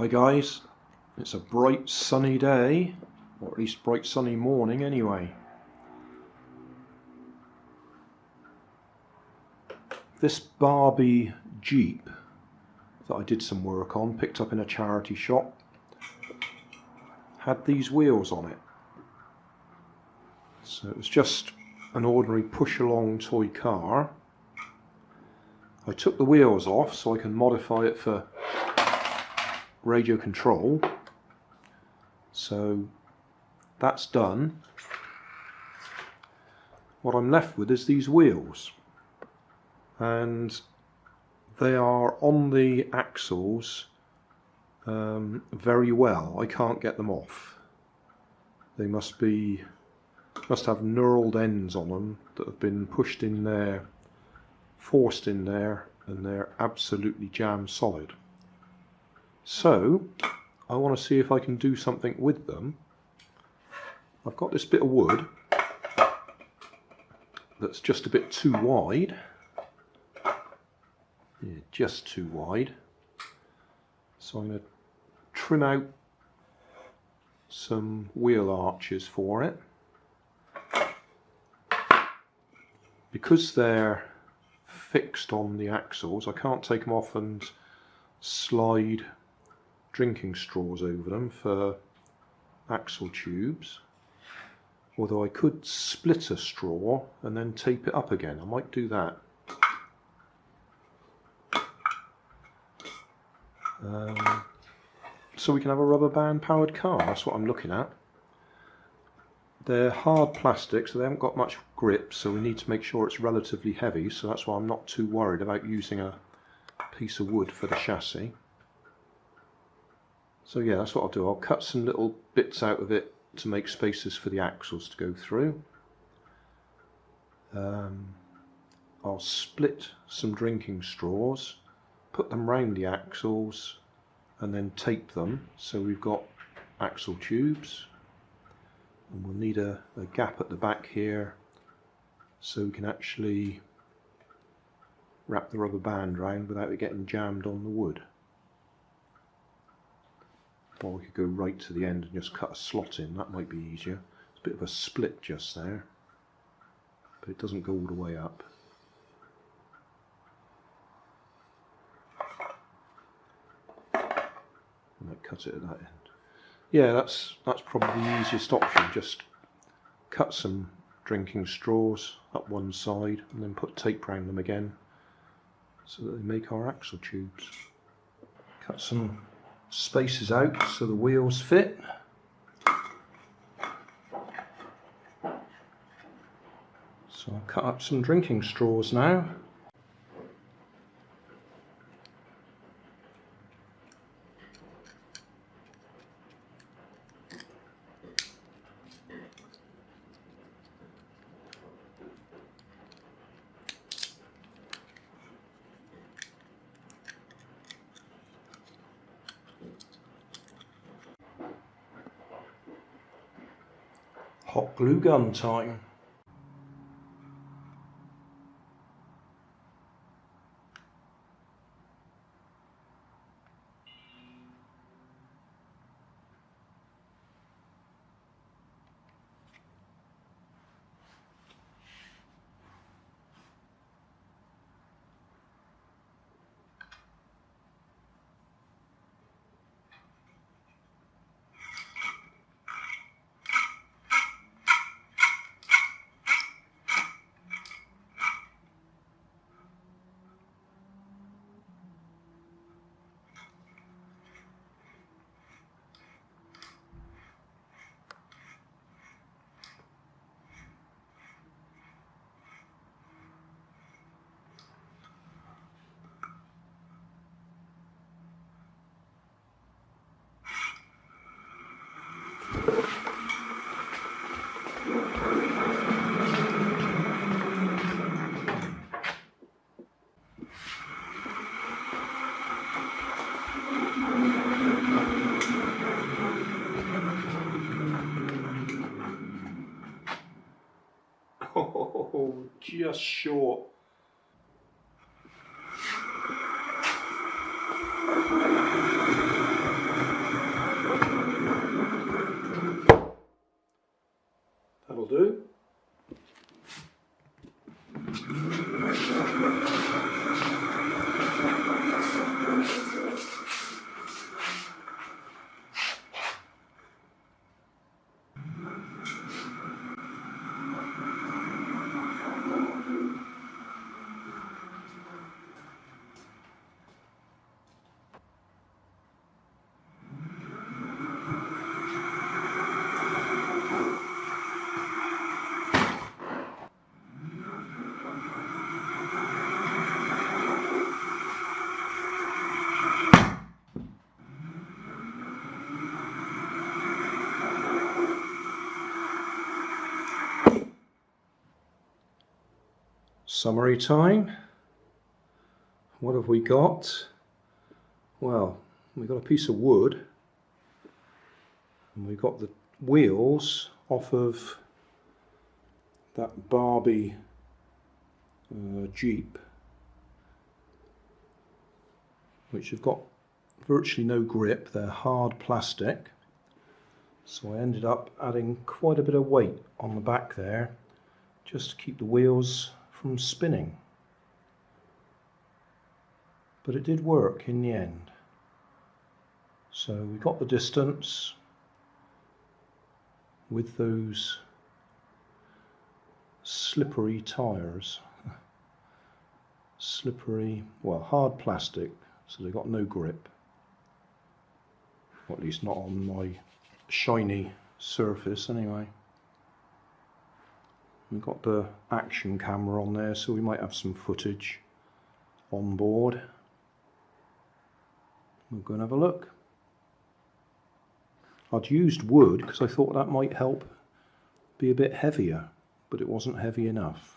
Hi guys, it's a bright sunny day, or at least bright sunny morning anyway. This Barbie Jeep that I did some work on, picked up in a charity shop, had these wheels on it. So it was just an ordinary push-along toy car. I took the wheels off so I can modify it for radio control. So that's done. What I'm left with is these wheels, and they are on the axles very well. I can't get them off. They must have knurled ends on them that have been pushed in there, forced in there, and they're absolutely jam solid. So I want to see if I can do something with them. I've got this bit of wood that's just a bit too wide. Yeah, just too wide. So I'm going to trim out some wheel arches for it. Because they're fixed on the axles, I can't take them off and slide drinking straws over them for axle tubes. Although I could split a straw and then tape it up again. I might do that. So we can have a rubber band powered car. That's what I'm looking at. They're hard plastic, so they haven't got much grip, so we need to make sure it's relatively heavy, so that's why I'm not too worried about using a piece of wood for the chassis. So yeah, that's what I'll do. I'll cut some little bits out of it to make spaces for the axles to go through. I'll split some drinking straws, put them round the axles, and then tape them so we've got axle tubes. And we'll need a gap at the back here so we can actually wrap the rubber band round without it getting jammed on the wood. Or we could go right to the end and just cut a slot in. That might be easier. It's a bit of a split just there, but it doesn't go all the way up. And I'd cut it at that end. Yeah, that's probably the easiest option. Just cut some drinking straws up one side and then put tape around them again so that they make our axle tubes. Cut some spaces out so the wheels fit. So I'll cut up some drinking straws now. Hot glue gun time. Oh, just short. Summary time. What have we got? Well, we've got a piece of wood and we've got the wheels off of that Barbie Jeep, which have got virtually no grip. They're hard plastic, so I ended up adding quite a bit of weight on the back there just to keep the wheels from spinning, but it did work in the end. So we got the distance with those slippery tyres, slippery, well, hard plastic, so they got no grip, or at least not on my shiny surface anyway. We've got the action camera on there, so we might have some footage on board. We'll go and have a look. I'd used wood because I thought that might help be a bit heavier, but it wasn't heavy enough.